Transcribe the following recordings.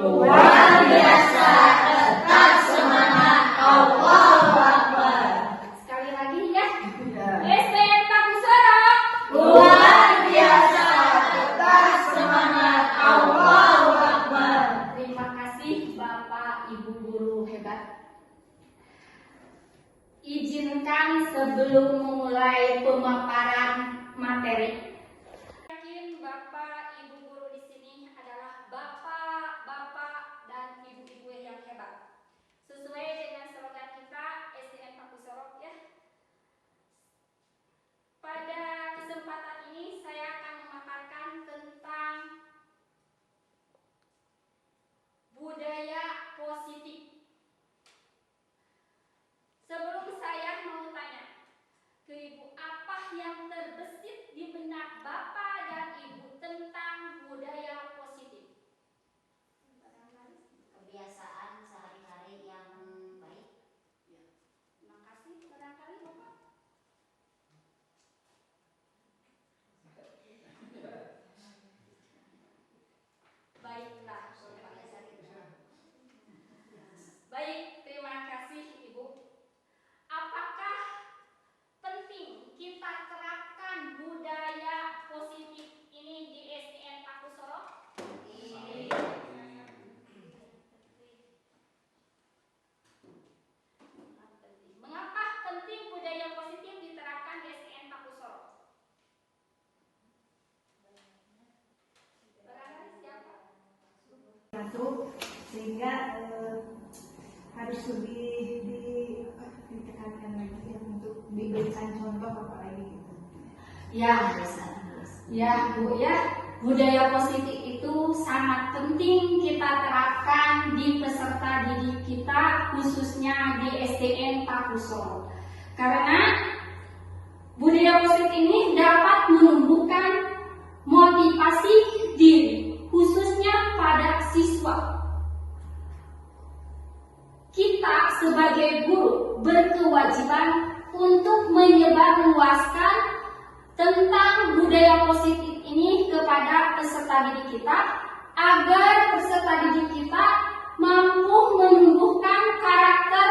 Luar biasa, tetap semangat, Allahu Akbar. Sekali lagi ya. STN Pakusoro. Luar biasa, tetap semangat, Allahu Akbar. Terima kasih Bapak Ibu guru hebat. Izinkan sebelum memulai pemaparan materi. Yakin Bapak Ibu guru di sini adalah bapak-bapak dan ibu-ibu yang hebat. Sesuai dengan slogan kita STN Pakusoro ya. Pada kesempatan ini saya akan memaparkan tentang budaya positif. Sebelum saya mau tanya ke Ibu, apa yang terbesit di benak Bapak dan Ibu tentang budaya positif? Kebiasaan sehari-hari yang baik. Ya, terima kasih. Barangkali Bapak. Baiklah, baik, terima kasih Ibu. Apakah penting kita terapkan budaya positif ini di STN Pakusoro? Mengapa penting budaya positif diterapkan di STN Pakusoro? Barangkali siapa? Masuk sehingga harus lebih ditekankan lagi ya, untuk diberikan contoh apalagi gitu. Ya, ya Bu ya, budaya positif itu sangat penting kita terapkan di peserta didik kita, khususnya di STN Pakusoro. Karena budaya positif ini dapat menumbuhkan motivasi diri, khususnya pada siswa. Kita sebagai guru berkewajiban untuk menyebarluaskan tentang budaya positif ini kepada peserta didik kita agar peserta didik kita mampu menumbuhkan karakter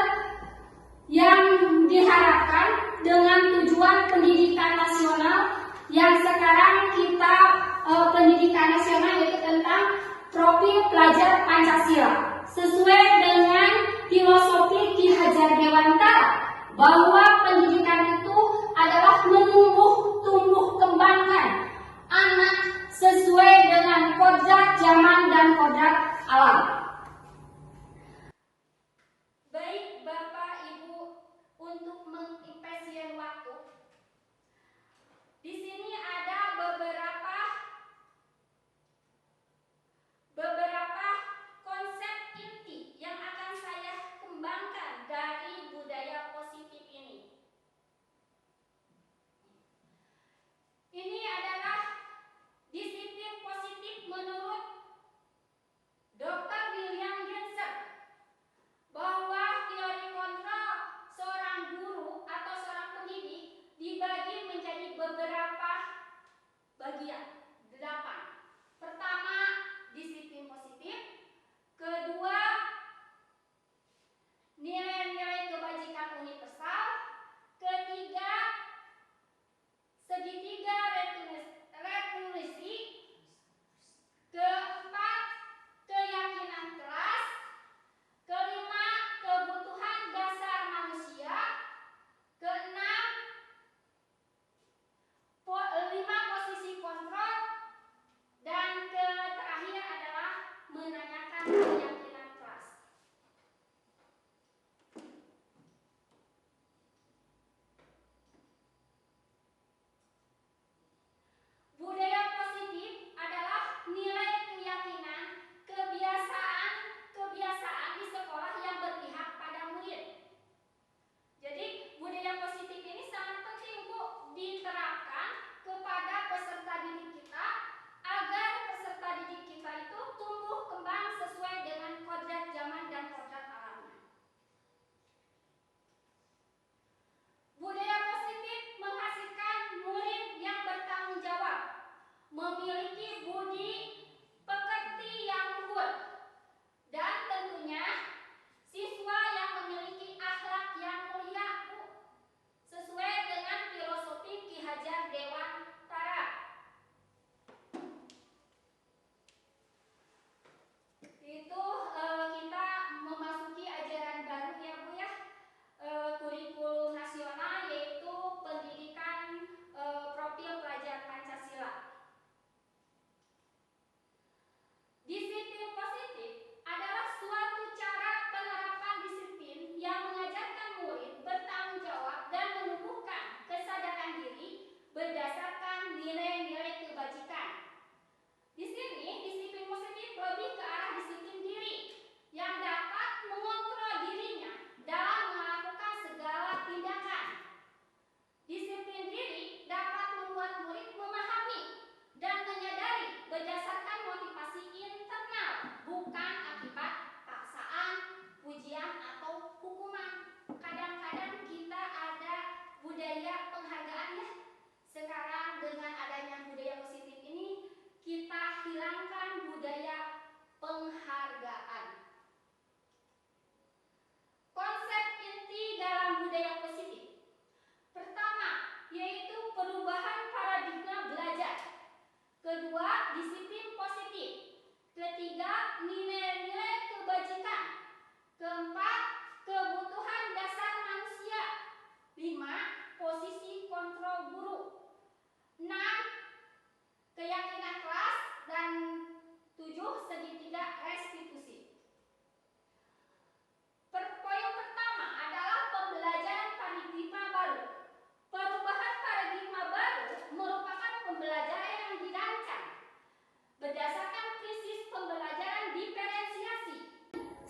yang diharapkan dengan tujuan pendidikan nasional yang sekarang kita pendidikan nasional yaitu tentang profil pelajar Pancasila sesuai dengan filosofi Ki Hajar Dewantara bahwa pendidikan itu adalah tumbuh kembangkan anak sesuai dengan kodrat zaman dan kodrat alam. Baik Bapak Ibu, untuk mengefisien waktu, di sini ada beberapa konsep inti yang akan saya kembangkan dari budaya positif ini.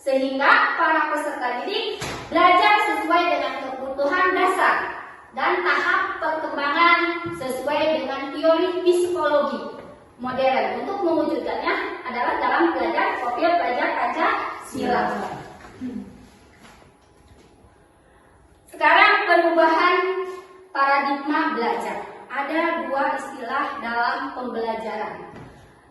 sehingga para peserta didik belajar sesuai dengan kebutuhan dasar dan tahap perkembangan sesuai dengan teori psikologi modern. Untuk mewujudkannya adalah dalam belajar profil pelajar Pancasila. Sekarang perubahan paradigma belajar. Ada dua istilah dalam pembelajaran,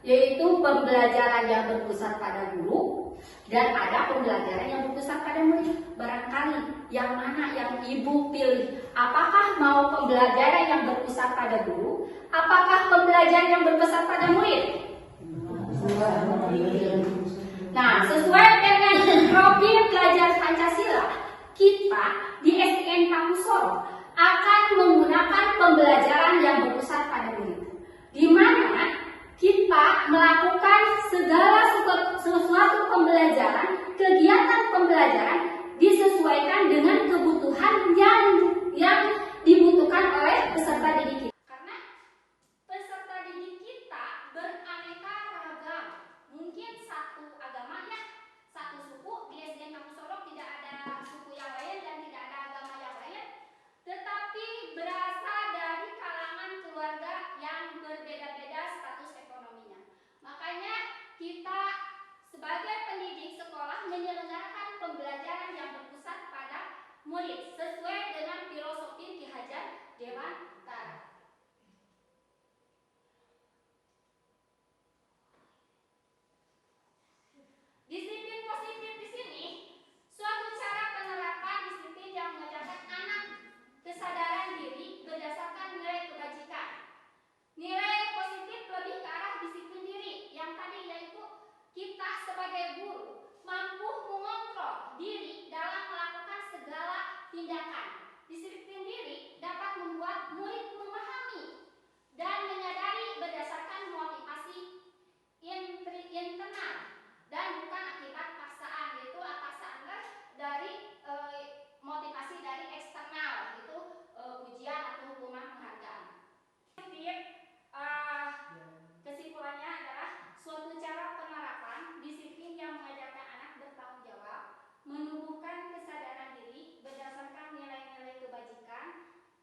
yaitu pembelajaran yang berpusat pada guru dan ada pembelajaran yang berpusat pada murid. Barangkali yang mana yang ibu pilih? Apakah mau pembelajaran yang berpusat pada guru? Apakah pembelajaran yang berpusat pada murid? Nah, sesuai dengan profil pelajar Pancasila, kita di SDN Kampus Sorong akan menggunakan pembelajaran yang berpusat pada murid, di mana kita melakukan segala sesuatu pembelajaran, kegiatan pembelajaran disesuaikan dengan kebutuhan yang dibutuhkan oleh peserta didik kita. Karena peserta didik kita beraneka ragam, mungkin satu agamanya, satu suku. Di SDN Kampus Sorong tidak ada suku yang lain dan tidak ada agama yang lain, tetapi berasal dari kalangan keluarga yang berbeda-beda status ekonominya. Makanya kita sebagai pendidik sekolah menyelenggarakan pembelajaran yang berpusat pada murid sesuai dengan filosofi Ki Hajar Dewantara. Disiplin positif di sini suatu cara penerapan disiplin yang mengajarkan anak kesadaran diri berdasarkan nilai kebajikan. Nilai positif lebih ke arah disiplin diri yang tadi, yaitu kita sebagai guru mampu mengontrol diri dalam melakukan segala tindakan. Disiplin diri dapat membuat murid memahami dan menyadari berdasarkan motivasi internal dan bukan akibat paksaan, yaitu paksaan dari motivasi dari eksternal, itu ujian atau hukuman penghargaan. Kesimpulannya adalah suatu cara penerapan disiplin yang mengajarkan anak bertanggung jawab, menumbuhkan kesadaran diri berdasarkan nilai-nilai kebajikan.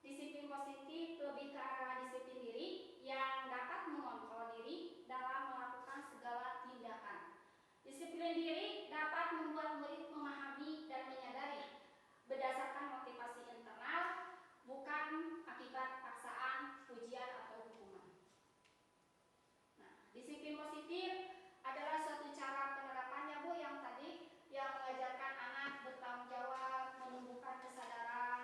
Disiplin positif lebih ke arah disiplin diri yang dapat mengontrol diri dalam melakukan segala tindakan. Disiplin diri dapat membuat murid memahami dan menyadari berdasarkan motivasi internal, bukan akibat paksaan, ujian, atau hukuman. Nah, disiplin positif adalah suatu cara penerapannya, Bu, yang tadi yang mengajarkan anak bertanggung jawab, menumbuhkan kesadaran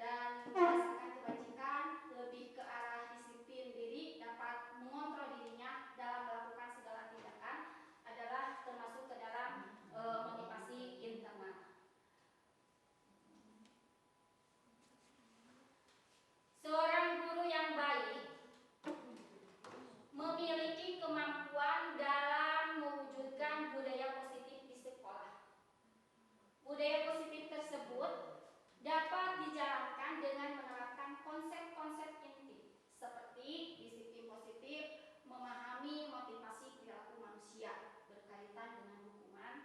dan berdasarkan kebajikan, lebih ke arah disiplin diri dapat mengontrol dirinya dalam melakukan segala tindakan, adalah termasuk ke dalam motivasi internal. Seorang guru yang baik memiliki kemampuan dalam mewujudkan budaya positif di sekolah. Budaya positif tersebut dapat dijalankan dengan menerapkan konsep-konsep inti seperti disiplin positif, memahami motivasi perilaku manusia berkaitan dengan hukuman,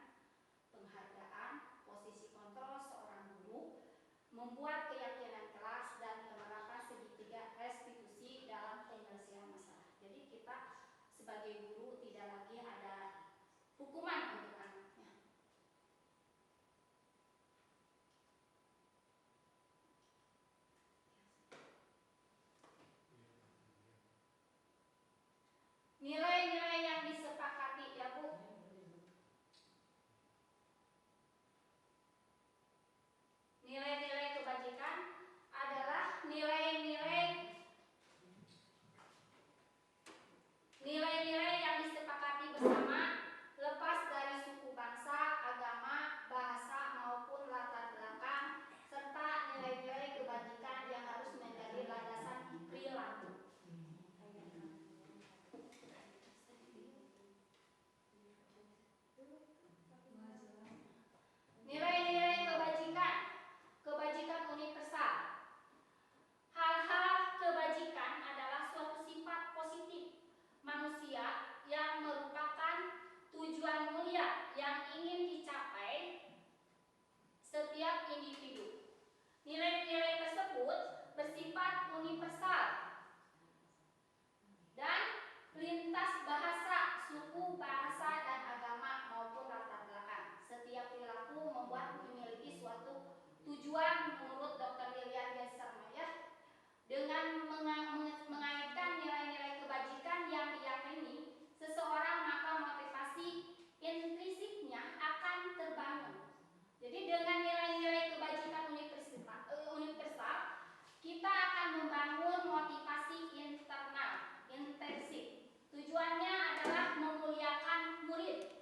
penghargaan, posisi kontrol seorang guru, membuat keyakinan kelas dan penerapan segitiga restitusi dalam penyelesaian masalah. Jadi kita sebagai guru tidak lagi ada hukuman untuk anaknya. Nilai-nilai yang disepakati, ya Bu. Nilai-nilai kebajikan adalah nilai-nilai yang disepakati bersama lepas dari universal dan lintas bahasa, suku, bahasa, dan agama maupun latar belakang. Setiap perilaku memiliki suatu tujuan menurut Dr. Lilian Gesser ya. Dengan mengaitkan nilai-nilai kebajikan yang diyakini seseorang, maka motivasi intrinsiknya akan terbangun. Jadi dengan nilai-nilai kebajikan universal, kita akan membangun motivasi internal, intrinsik. Tujuannya adalah memuliakan murid,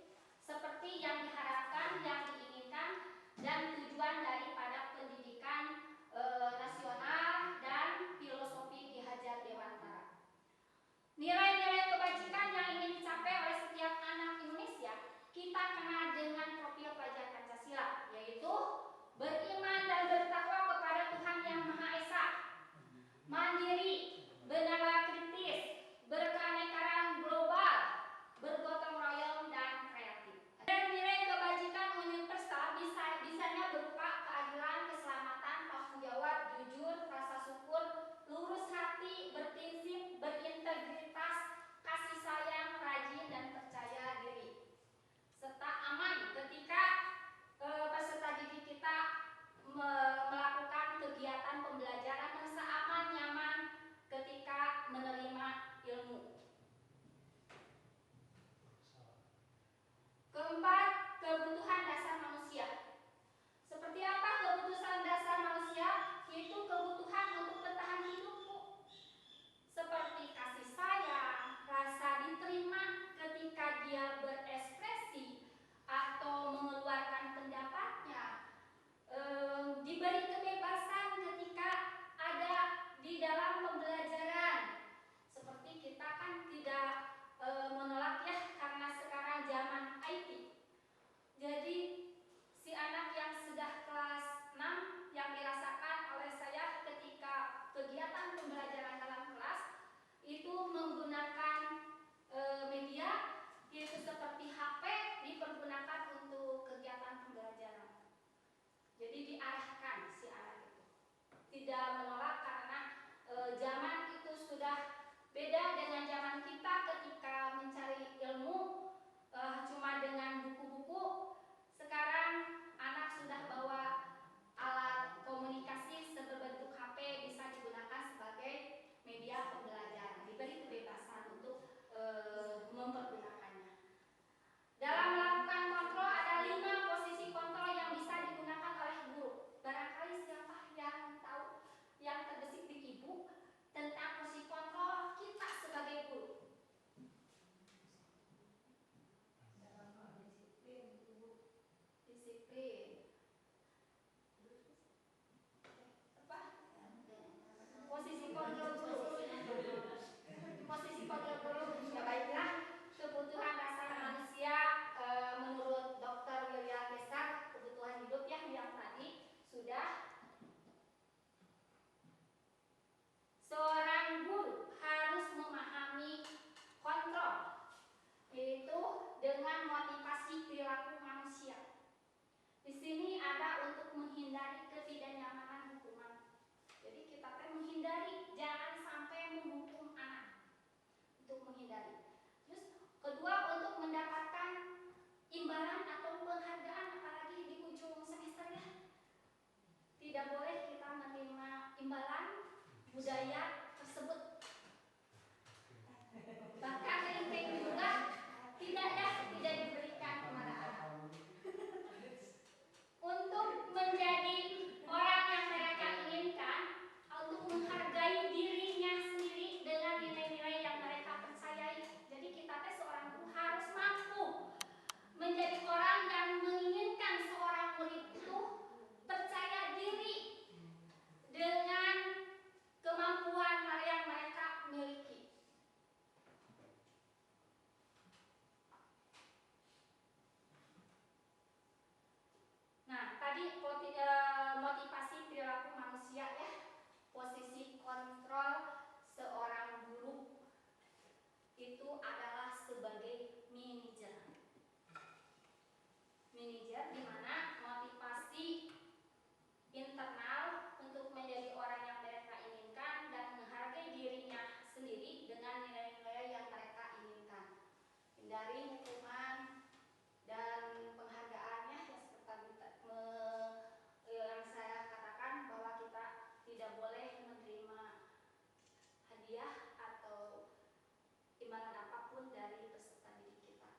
seperti yang diharapkan, yang diinginkan, dan tujuan daripada pendidikan nasional dan filosofi Ki Hajar Dewantara. Nilai-nilai kebajikan yang ingin dicapai oleh setiap anak Indonesia, kita kenal dengan profil pelajar Pancasila, yaitu beriman dan bertakwa kepada Tuhan Yang Maha Esa, mandiri, bernalar kritis, berkeanekaraan global, bergotong royong, dan kreatif. Nilai kebajikan universal bisanya berupa keadilan, keselamatan, tanggung jawab, jujur, rasa syukur, lurus hati, berprinsip, berintegritas, kasih sayang, rajin, dan percaya diri, serta aman ketika peserta didik kita melakukan kegiatan pembelajaran, merasa aman, nyaman ketika menerima ilmu. Keempat, kebutuhan dasar manusia. Seperti apa kebutuhan dasar manusia? Yaitu kebutuhan untuk bertahan hidup, Bu. Seperti kasih sayang, rasa diterima ketika dia berekspresi atau mengeluarkan pendapatnya, diberi kebebasan ketika ada di dalam pembelajaran. Seperti kita kan tidak menolak ya, karena sekarang zaman IT. Jadi si anak yang sudah kelas 6 yang dirasakan oleh saya ketika kegiatan pembelajaran dalam kelas itu menggunakan media, yaitu seperti HP, dipergunakan untuk kegiatan pembelajaran. Jadi diarahkan si anak itu, tidak menolak karena zaman itu sudah beda dengan zaman kita ketika mencari ilmu cuma dengan buku-buku. Sekarang anak sudah bawa alat komunikasi berbentuk HP, bisa digunakan sebagai media pembelajaran, diberi kebebasan untuk mempergunakannya. Dalam melakukan kontrol ada 5 posisi kontrol yang bisa digunakan oleh guru. Barangkali siapa yang tahu, yang terbesit di ibu tentang posisi kontrol kita sebagai guru? Disiplin. Apa? Posisi kontrol guru. Posisi kontrol guru. Ya baiklah, kebutuhan dasar manusia menurut Dr. Lilian Gesser, kebutuhan hidup yang tadi sudah. Seorang guru harus memahami kontrol, yaitu dengan motivasi perilaku manusia. Di sini ada untuk menghindari ketidaknyamanan hukuman. Jadi kita menghindari, jangan sampai menghukum anak, untuk menghindari. Terus kedua, untuk mendapatkan imbalan atau penghargaan, apalagi di ujung semester ya. Tidak boleh kita menerima imbalan budaya tersebut. Bahkan ranking juga tidak diberikan kepada anak. Untuk menjadi orang yang mereka inginkan, untuk menghargai dirinya sendiri dengan nilai-nilai yang mereka percayai. Jadi kita seorang guru harus mampu menjadi orang yang menginginkan seorang murid itu percaya diri dengan kemampuan yang mereka miliki. Nah, tadi motivasi perilaku manusia ya, posisi kontrol seorang guru itu adalah sebagai manajer. Manajer di mana motivasi internal untuk menjadi orang yang mereka inginkan dan menghindari hukuman dan penghargaannya yang seperti yang saya katakan, bahwa kita tidak boleh menerima hadiah atau imbalan apapun dari peserta didik kita.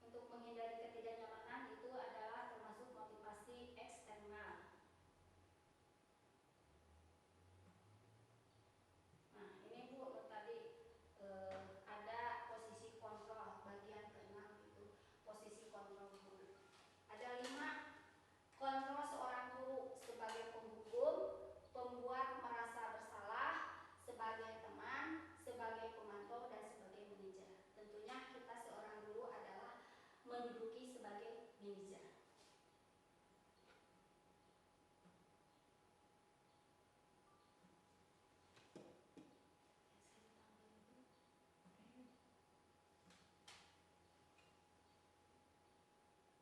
Untuk menghindari ketidaknyamanan itu adalah termasuk motivasi eksternal. Nah, ini Bu, tadi ada posisi kontrol bagian ke-6 itu posisi kontrol guru. Ada 5. Kontrol seorang guru sebagai penghukum, pembuat merasa bersalah, sebagai teman, sebagai pemantau, dan sebagai manajer. Tentunya kita seorang guru adalah menduduki sebagai manajer.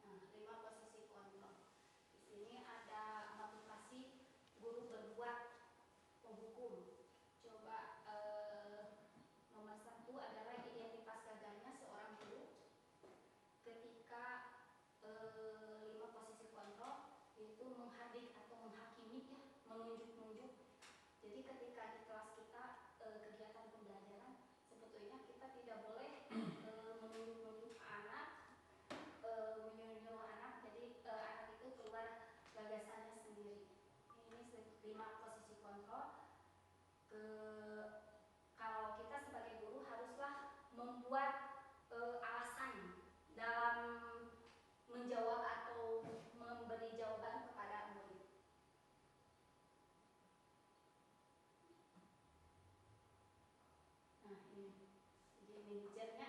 Nah, 5 posisi kontrol. Di sini ada motivasi guru berbuat penghukum. Coba nomor 1 adalah identitas gagalnya seorang guru. Ketika 5 posisi kontrol itu menghadik atau menghakimi, ya, menunjuk-nunjuk. Jadi ketika di kelas kita kegiatan pembelajaran, sebetulnya kita tidak boleh menunjuk-nunjuk anak, menyuruh anak. Jadi anak itu keluar gagasannya sendiri. Ini 5 posisi kontrol. Kalau kita sebagai guru haruslah membuat alasan dalam menjawab atau memberi jawaban kepada murid. Nah, ini jadi manajernya,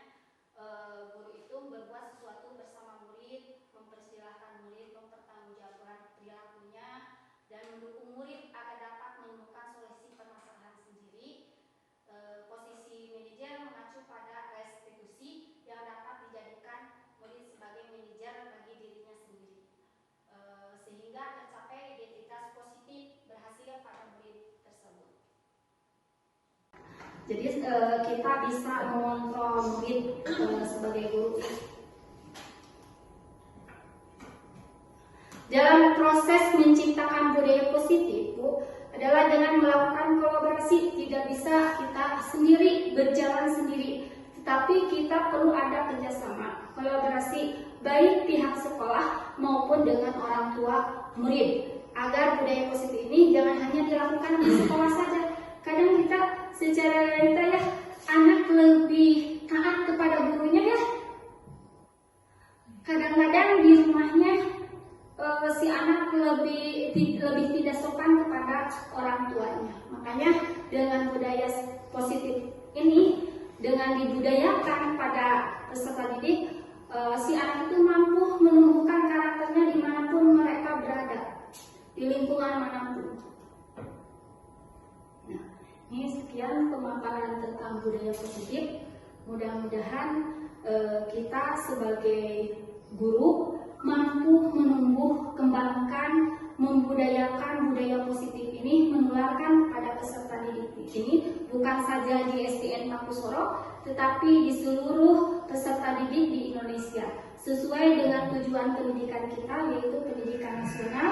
guru itu berbuat sesuatu bersama murid, mempersilahkan murid, mempertanggungjawabkan perilakunya, dan mendukung murid agar dapat menemukan solusi permasalahan sendiri. Posisi manajer mengacu pada restitusi yang dapat dijadikan murid sebagai manajer bagi dirinya sendiri, sehingga tercapai identitas positif berhasil pada murid tersebut. Jadi kita bisa mengontrol murid sebagai guru. Dalam proses menciptakan budaya positif, Bu, adalah dengan melakukan kolaborasi. Tidak bisa kita sendiri berjalan sendiri, tetapi kita perlu ada kerjasama, kolaborasi baik pihak sekolah maupun dengan orang tua murid, agar budaya positif ini jangan hanya dilakukan di sekolah saja. Kadang kita secara realita, ya, anak lebih taat kepada gurunya, ya. Kadang-kadang di rumahnya si anak lebih tidak sopan kepada orang tuanya. Makanya dengan budaya positif ini, dengan dibudayakan pada peserta didik, si anak itu mampu menumbuhkan karakternya dimanapun mereka berada, di lingkungan manapun. Nah, ini sekian pemaparan tentang budaya positif. Mudah-mudahan kita sebagai guru mampu menumbuh kembangkan, membudayakan budaya positif ini, menularkan pada peserta didik ini, bukan saja di SDN Takusoro, tetapi di seluruh peserta didik di Indonesia, sesuai dengan tujuan pendidikan kita, yaitu pendidikan nasional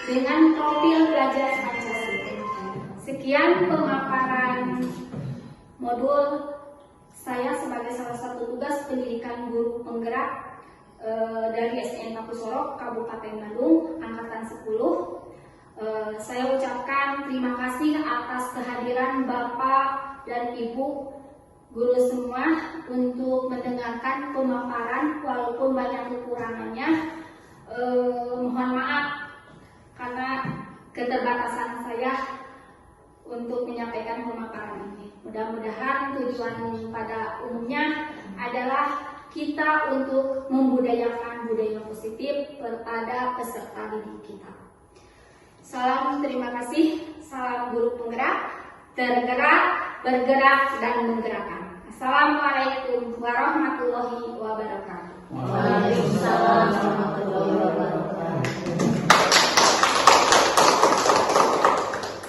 dengan profil belajar Pancasila. Sekian pemaparan modul saya sebagai salah satu tugas pendidikan guru penggerak dari SDN Takusoro, Kabupaten Bandung, Angkatan 10. Saya ucapkan terima kasih atas kehadiran Bapak dan Ibu guru semua untuk mendengarkan pemaparan, walaupun banyak kekurangannya. Mohon maaf karena keterbatasan saya untuk menyampaikan pemaparan ini. Mudah-mudahan tujuan pada umumnya adalah kita untuk membudayakan budaya positif kepada peserta didik kita. Salam terima kasih, salam guru penggerak, tergerak, bergerak, dan menggerakkan. Assalamualaikum warahmatullahi wabarakatuh.